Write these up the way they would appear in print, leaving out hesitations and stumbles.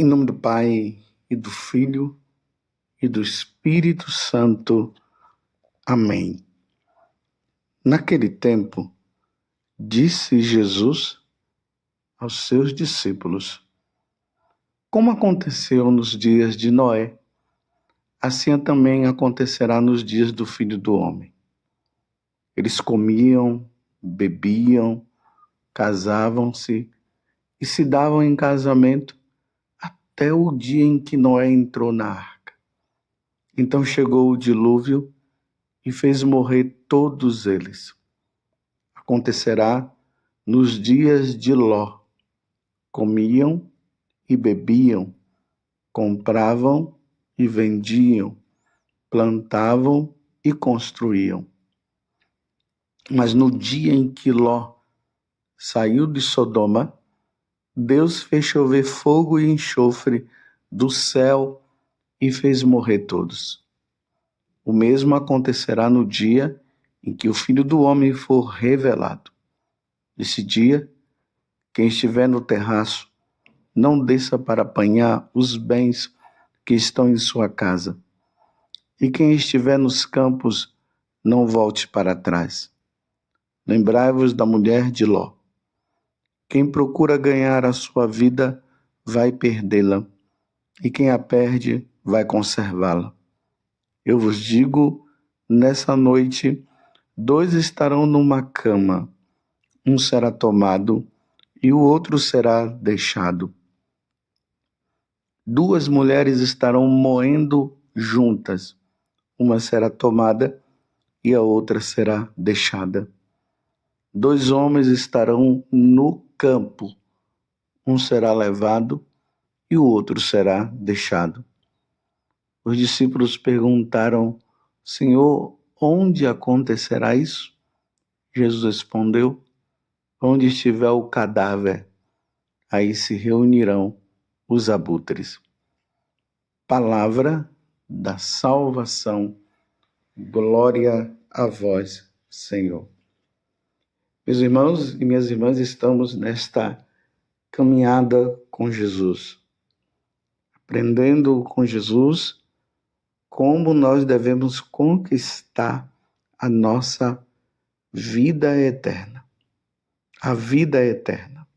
Em nome do Pai, e do Filho, e do Espírito Santo. Amém. Naquele tempo, disse Jesus aos seus discípulos: como aconteceu nos dias de Noé, assim também acontecerá nos dias do Filho do Homem. Eles comiam, bebiam, casavam-se e se davam em casamento até o dia em que Noé entrou na arca. Então chegou o dilúvio e fez morrer todos eles. Acontecerá nos dias de Ló. Comiam e bebiam, compravam e vendiam, plantavam e construíam. Mas no dia em que Ló saiu de Sodoma, Deus fez chover fogo e enxofre do céu e fez morrer todos. O mesmo acontecerá no dia em que o Filho do Homem for revelado. Nesse dia, quem estiver no terraço, não desça para apanhar os bens que estão em sua casa. E quem estiver nos campos, não volte para trás. Lembrai-vos da mulher de Ló. Quem procura ganhar a sua vida, vai perdê-la. E quem a perde, vai conservá-la. Eu vos digo, nessa noite, 2 estarão numa cama. Um será tomado e o outro será deixado. 2 mulheres estarão moendo juntas. Uma será tomada e a outra será deixada. 2 homens estarão no campo. Um será levado e o outro será deixado. Os discípulos perguntaram: Senhor, onde acontecerá isso? Jesus respondeu: onde estiver o cadáver, aí se reunirão os abutres. Palavra da salvação. Glória a vós, Senhor. Meus irmãos e minhas irmãs, estamos nesta caminhada com Jesus, aprendendo com Jesus como nós devemos conquistar a nossa vida eterna. A vida eterna.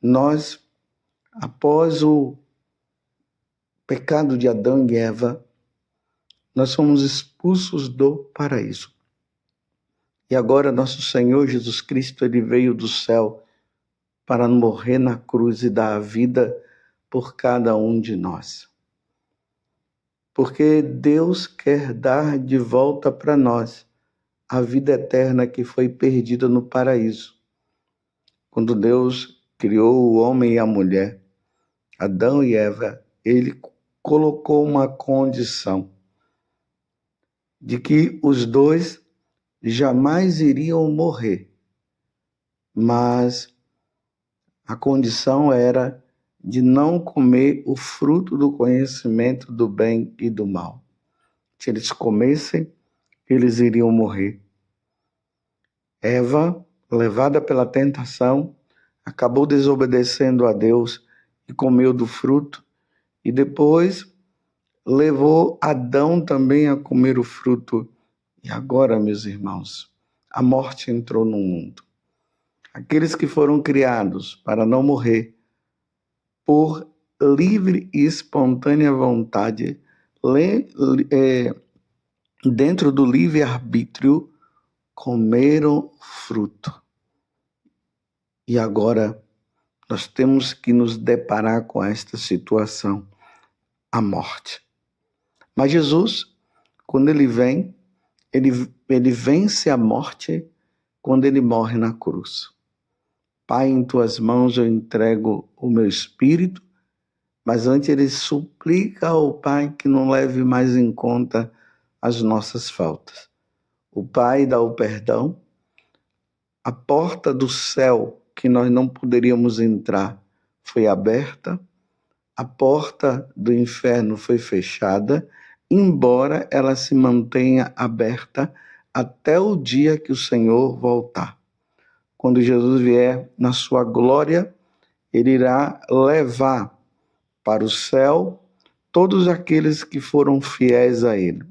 Nós, após o pecado de Adão e Eva, nós fomos expulsos do paraíso. E agora nosso Senhor Jesus Cristo, ele veio do céu para morrer na cruz e dar a vida por cada um de nós. Porque Deus quer dar de volta para nós a vida eterna que foi perdida no paraíso. Quando Deus criou o homem e a mulher, Adão e Eva, ele colocou uma condição de que os dois jamais iriam morrer, mas a condição era de não comer o fruto do conhecimento do bem e do mal. Se eles comessem, eles iriam morrer. Eva, levada pela tentação, acabou desobedecendo a Deus e comeu do fruto, e depois levou Adão também a comer o fruto. E agora, meus irmãos, a morte entrou no mundo. Aqueles que foram criados para não morrer, por livre e espontânea vontade, dentro do livre-arbítrio, comeram fruto. E agora nós temos que nos deparar com esta situação, a morte. Mas Jesus, quando ele vem, ele vence a morte quando ele morre na cruz. Pai, em tuas mãos eu entrego o meu espírito, mas antes ele suplica ao Pai que não leve mais em conta as nossas faltas. O Pai dá o perdão, a porta do céu que nós não poderíamos entrar foi aberta, a porta do inferno foi fechada, embora ela se mantenha aberta até o dia que o Senhor voltar. Quando Jesus vier na sua glória, ele irá levar para o céu todos aqueles que foram fiéis a ele,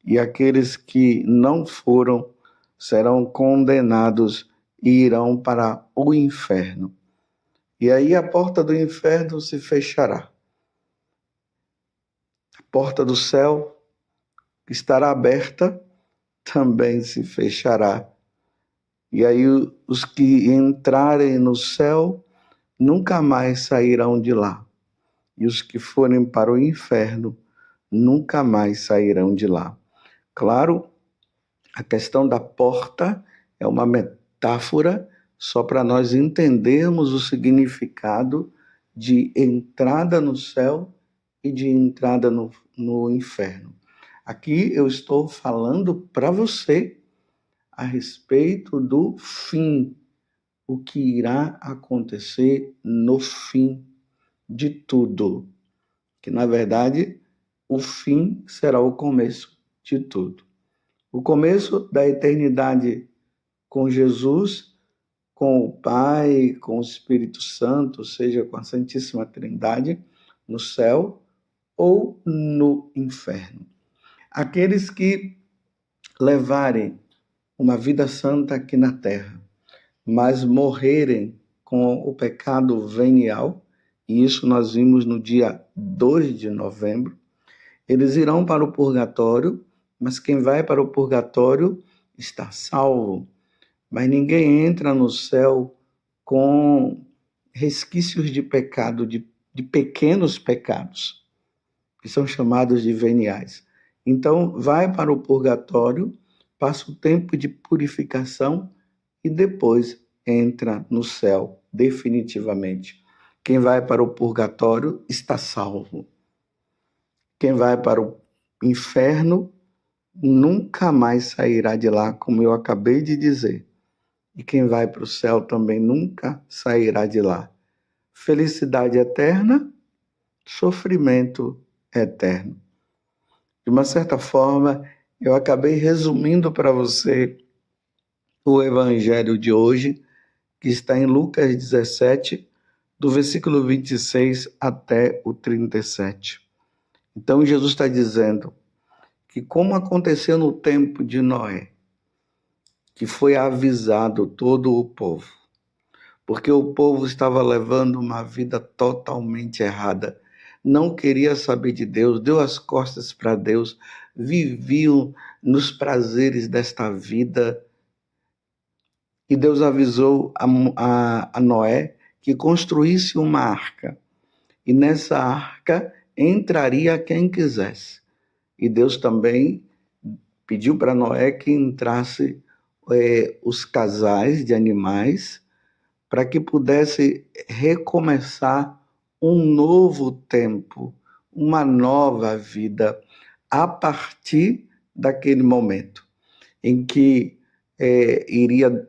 e aqueles que não foram serão condenados e irão para o inferno. E aí a porta do inferno se fechará. A porta do céu, que estará aberta, também se fechará. E aí os que entrarem no céu nunca mais sairão de lá. E os que forem para o inferno nunca mais sairão de lá. Claro, a questão da porta é uma metáfora só para nós entendermos o significado de entrada no céu e de entrada no inferno. Aqui eu estou falando para você a respeito do fim, o que irá acontecer no fim de tudo, que na verdade o fim será o começo de tudo. O começo da eternidade com Jesus, com o Pai, com o Espírito Santo, ou seja, com a Santíssima Trindade, no céu ou no inferno. Aqueles que levarem uma vida santa aqui na terra, mas morrerem com o pecado venial, e isso nós vimos no dia 2 de novembro, eles irão para o purgatório, mas quem vai para o purgatório está salvo. Mas ninguém entra no céu com resquícios de pecado, de pequenos pecados, que são chamados de veniais. Então, vai para o purgatório, passa o tempo de purificação e depois entra no céu, definitivamente. Quem vai para o purgatório está salvo. Quem vai para o inferno nunca mais sairá de lá, como eu acabei de dizer. E quem vai para o céu também nunca sairá de lá. Felicidade eterna, sofrimento eterno. De uma certa forma, eu acabei resumindo para você o evangelho de hoje, que está em Lucas 17, do versículo 26 até o 37. Então, Jesus está dizendo que como aconteceu no tempo de Noé, que foi avisado todo o povo, porque o povo estava levando uma vida totalmente errada, não queria saber de Deus, deu as costas para Deus, viviam nos prazeres desta vida. E Deus avisou a Noé que construísse uma arca, e nessa arca entraria quem quisesse. E Deus também pediu para Noé que entrasse os casais de animais para que pudesse recomeçar um novo tempo, uma nova vida, a partir daquele momento em que iria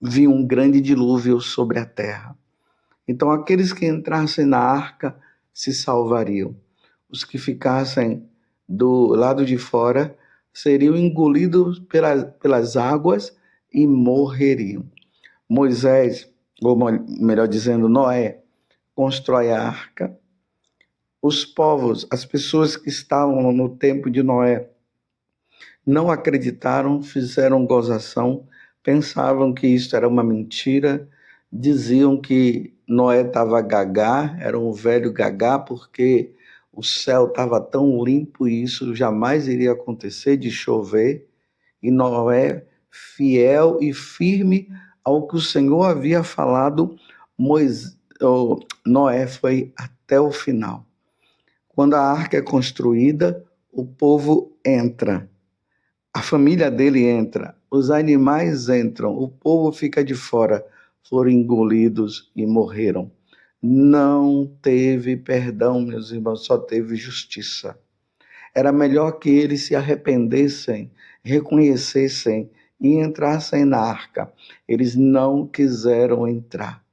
vir um grande dilúvio sobre a terra. Então, aqueles que entrassem na arca se salvariam. Os que ficassem do lado de fora seriam engolidos pelas águas e morreriam. Moisés, ou melhor dizendo, Noé, constrói a arca. Os povos, as pessoas que estavam no tempo de Noé, não acreditaram, fizeram gozação, pensavam que isso era uma mentira, diziam que Noé estava gagá, era um velho gagá, porque o céu estava tão limpo e isso jamais iria acontecer de chover. E Noé, fiel e firme ao que o Senhor havia falado, Noé foi até o final. Quando a arca é construída, o povo entra. A família dele entra, os animais entram, o povo fica de fora, foram engolidos e morreram. Não teve perdão, meus irmãos, só teve justiça. Era melhor que eles se arrependessem, reconhecessem e entrassem na arca. Eles não quiseram entrar.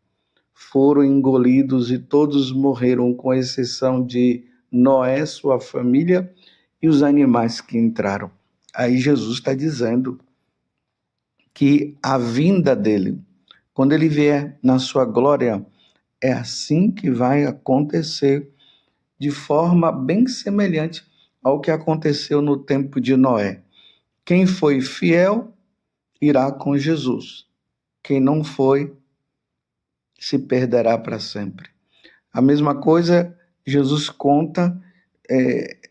Foram engolidos e todos morreram, com exceção de Noé, sua família e os animais que entraram. Aí Jesus está dizendo que a vinda dele, quando ele vier na sua glória, é assim que vai acontecer, de forma bem semelhante ao que aconteceu no tempo de Noé. Quem foi fiel irá com Jesus. Quem não foi, se perderá para sempre. A mesma coisa Jesus conta,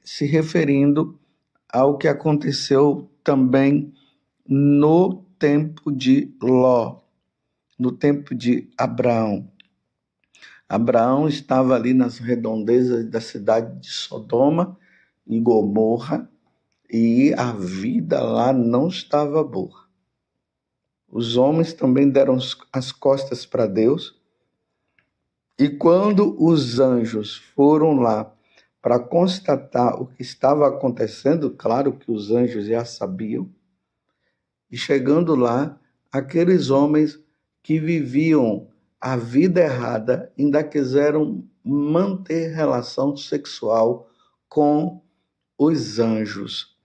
se referindo ao que aconteceu também no tempo de Ló, no tempo de Abraão. Abraão estava ali nas redondezas da cidade de Sodoma e Gomorra, e a vida lá não estava boa. Os homens também deram as costas para Deus, e quando os anjos foram lá para constatar o que estava acontecendo, claro que os anjos já sabiam, e chegando lá, aqueles homens que viviam a vida errada ainda quiseram manter relação sexual com os anjos.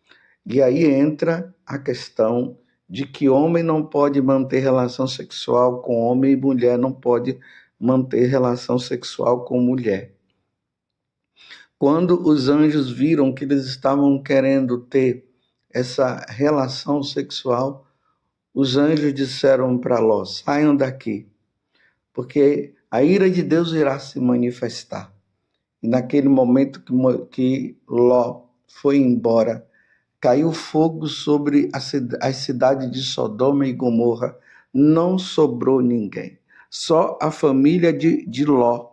E aí entra a questão de que homem não pode manter relação sexual com homem e mulher não pode manter relação sexual com mulher. Quando os anjos viram que eles estavam querendo ter essa relação sexual, os anjos disseram para Ló: saiam daqui, porque a ira de Deus irá se manifestar. E naquele momento que Ló foi embora, caiu fogo sobre as cidades de Sodoma e Gomorra, não sobrou ninguém. Só a família de Ló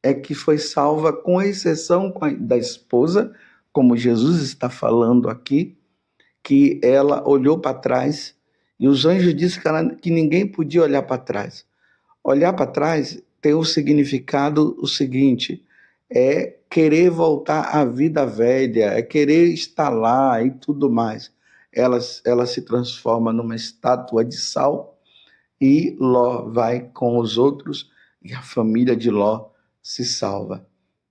é que foi salva, com exceção da esposa, como Jesus está falando aqui, que ela olhou para trás, e os anjos disseram que ninguém podia olhar para trás. Olhar para trás tem o significado o seguinte: é querer voltar à vida velha, é querer estar lá e tudo mais. Ela se transforma numa estátua de sal e Ló vai com os outros e a família de Ló se salva.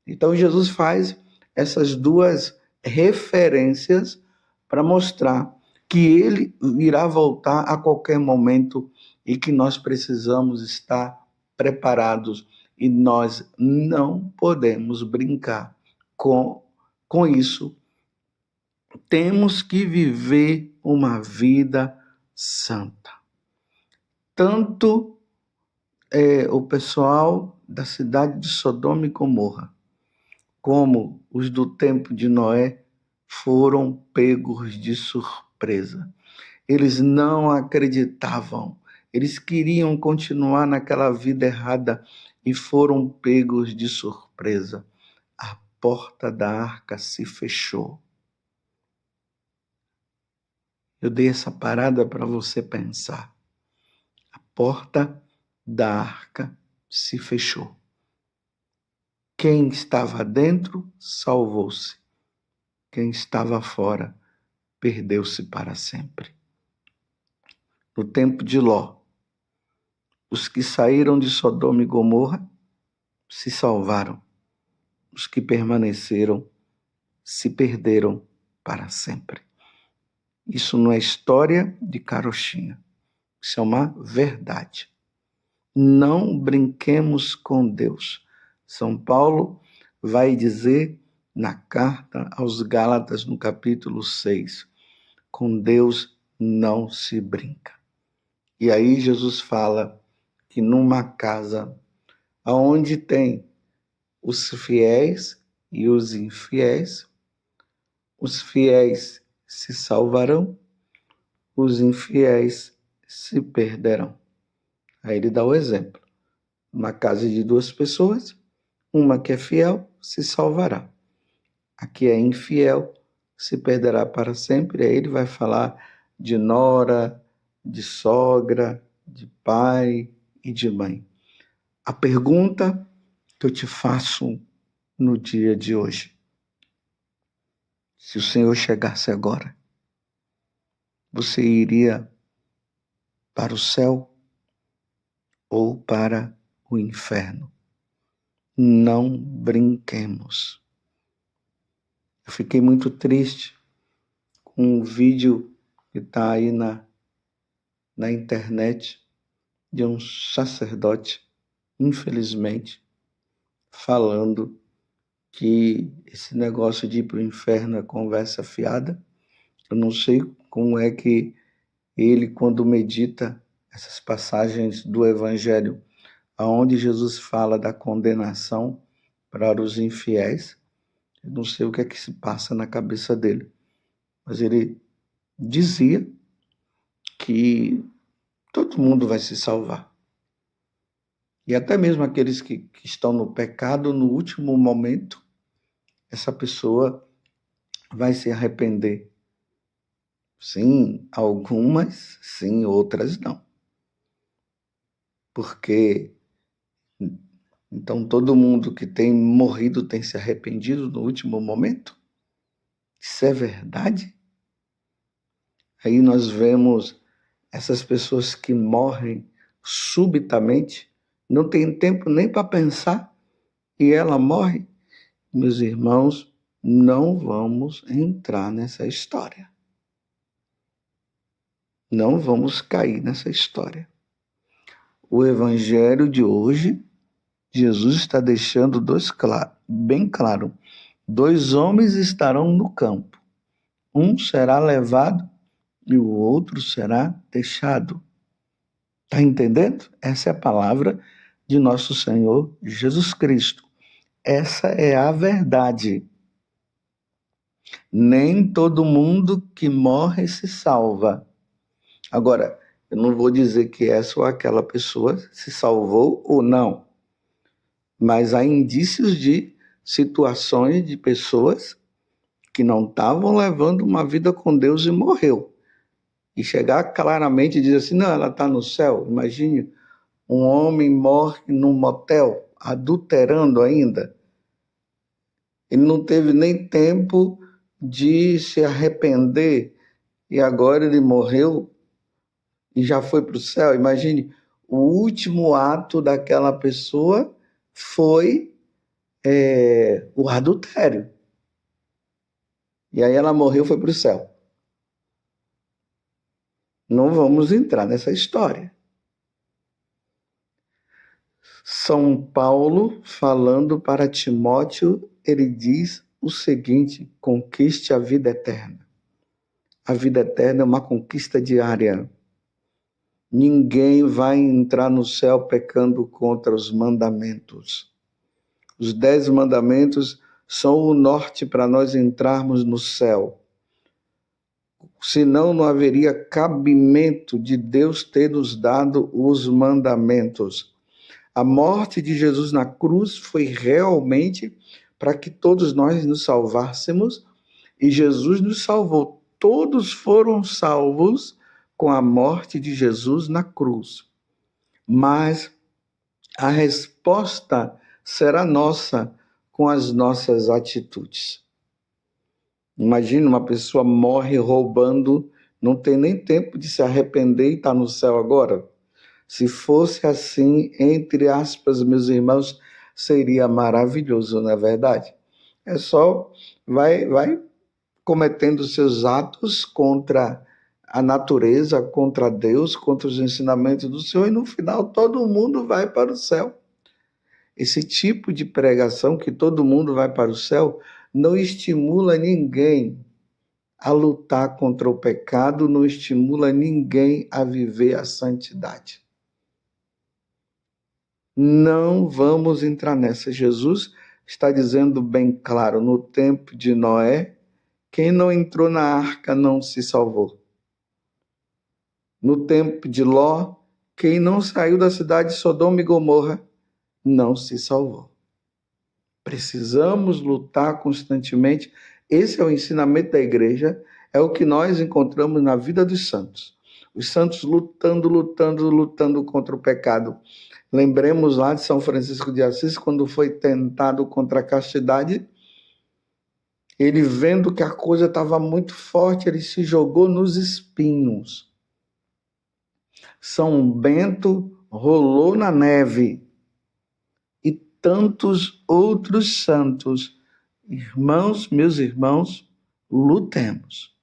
Então Jesus faz essas duas referências para mostrar que ele irá voltar a qualquer momento e que nós precisamos estar preparados e nós não podemos brincar com isso. Temos que viver uma vida santa. Tanto o pessoal da cidade de Sodoma e Gomorra, como os do tempo de Noé, foram pegos de surpresa. Eles não acreditavam, eles queriam continuar naquela vida errada e foram pegos de surpresa. A porta da arca se fechou. Eu dei essa parada para você pensar. A porta da arca se fechou. Quem estava dentro salvou-se. Quem estava fora perdeu-se para sempre. No tempo de Ló, os que saíram de Sodoma e Gomorra se salvaram. Os que permaneceram se perderam para sempre. Isso não é história de carochinha. Isso é uma verdade. Não brinquemos com Deus. São Paulo vai dizer na carta aos Gálatas, no capítulo 6, com Deus não se brinca. E aí Jesus fala que numa casa onde tem os fiéis e os infiéis, os fiéis se salvarão, os infiéis se perderão. Aí ele dá o exemplo. Uma casa de duas pessoas, uma que é fiel se salvará. A que é infiel se perderá para sempre. Aí ele vai falar de nora, de sogra, de pai e de mãe. A pergunta que eu te faço no dia de hoje: se o Senhor chegasse agora, você iria para o céu ou para o inferno? Não brinquemos. Eu fiquei muito triste com um vídeo que está aí na internet de um sacerdote infelizmente, falando que esse negócio de ir para o inferno é conversa fiada. Eu não sei como é que ele, quando medita essas passagens do Evangelho, aonde Jesus fala da condenação para os infiéis, eu não sei o que é que se passa na cabeça dele, mas ele dizia que todo mundo vai se salvar. E até mesmo aqueles que estão no pecado, no último momento, essa pessoa vai se arrepender. Sim, algumas, sim, outras não. Porque então todo mundo que tem morrido tem se arrependido no último momento? Isso é verdade? Aí nós vemos essas pessoas que morrem subitamente, não tem tempo nem para pensar, e ela morre. Meus irmãos, não vamos entrar nessa história. Não vamos cair nessa história. O evangelho de hoje, Jesus está deixando bem claro. 2 homens estarão no campo. Um será levado e o outro será deixado. Está entendendo? Essa é a palavra de nosso Senhor Jesus Cristo. Essa é a verdade. Nem todo mundo que morre se salva. Agora, eu não vou dizer que essa ou aquela pessoa se salvou ou não, mas há indícios de situações de pessoas que não estavam levando uma vida com Deus e morreu. E chegar claramente e dizer assim, não, ela está no céu. Imagine, um homem morre num motel, adulterando ainda. Ele não teve nem tempo de se arrepender e agora ele morreu e já foi para o céu. Imagine, o último ato daquela pessoa foi o adultério. E aí ela morreu e foi para o céu. Não vamos entrar nessa história. São Paulo, falando para Timóteo, ele diz o seguinte: conquiste a vida eterna. A vida eterna é uma conquista diária. Ninguém vai entrar no céu pecando contra os mandamentos. Os 10 mandamentos são o norte para nós entrarmos no céu. Senão não haveria cabimento de Deus ter nos dado os mandamentos. A morte de Jesus na cruz foi realmente para que todos nós nos salvássemos, e Jesus nos salvou. Todos foram salvos com a morte de Jesus na cruz. Mas a resposta será nossa com as nossas atitudes. Imagina, uma pessoa morre roubando, não tem nem tempo de se arrepender e está no céu agora. Se fosse assim, entre aspas, meus irmãos, seria maravilhoso, não é verdade? É só vai cometendo seus atos contra a natureza, contra Deus, contra os ensinamentos do Senhor, e no final todo mundo vai para o céu. Esse tipo de pregação, que todo mundo vai para o céu, não estimula ninguém a lutar contra o pecado, não estimula ninguém a viver a santidade. Não vamos entrar nessa. Jesus está dizendo bem claro, no tempo de Noé, quem não entrou na arca não se salvou. No tempo de Ló, quem não saiu da cidade de Sodoma e Gomorra não se salvou. Precisamos lutar constantemente. Esse é o ensinamento da igreja, é o que nós encontramos na vida dos santos. Os santos lutando contra o pecado. Lembremos lá de São Francisco de Assis, quando foi tentado contra a castidade, ele vendo que a coisa estava muito forte, ele se jogou nos espinhos. São Bento rolou na neve. E tantos outros santos. Irmãos, meus irmãos, lutemos.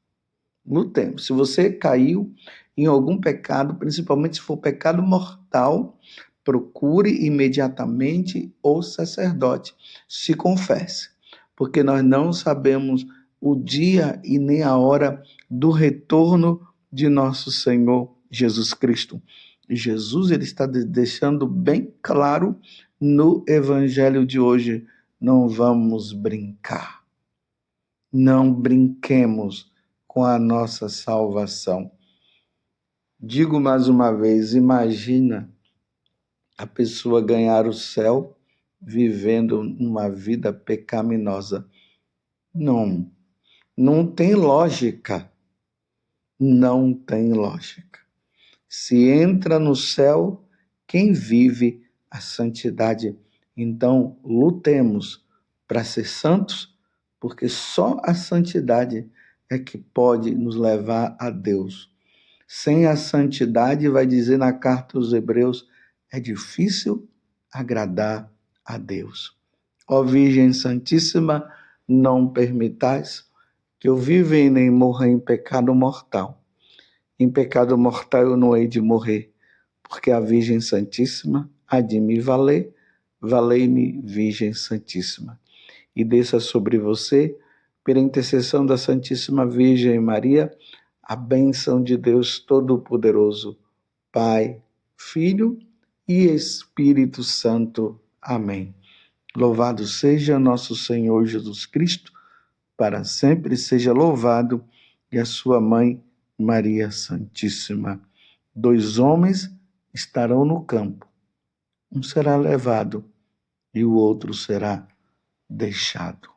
Se você caiu em algum pecado, principalmente se for pecado mortal, procure imediatamente o sacerdote, se confesse, porque nós não sabemos o dia e nem a hora do retorno de nosso Senhor Jesus Cristo. Jesus ele está deixando bem claro no evangelho de hoje: não vamos brincar. Não brinquemos com a nossa salvação. Digo mais uma vez, imagina a pessoa ganhar o céu vivendo uma vida pecaminosa. Não tem lógica. Não tem lógica. Se entra no céu quem vive a santidade. Então, lutemos para ser santos, porque só a santidade é que pode nos levar a Deus. Sem a santidade, vai dizer na carta aos Hebreus, é difícil agradar a Deus. Ó Virgem Santíssima, não permitais que eu viva e nem morra em pecado mortal. Em pecado mortal eu não hei de morrer, porque a Virgem Santíssima há de me valer, valei-me, Virgem Santíssima. E desça sobre você, pela intercessão da Santíssima Virgem Maria, a bênção de Deus Todo-Poderoso, Pai, Filho e Espírito Santo. Amém. Louvado seja nosso Senhor Jesus Cristo, para sempre seja louvado, e a sua mãe, Maria Santíssima. 2 homens estarão no campo. Um será levado e o outro será deixado.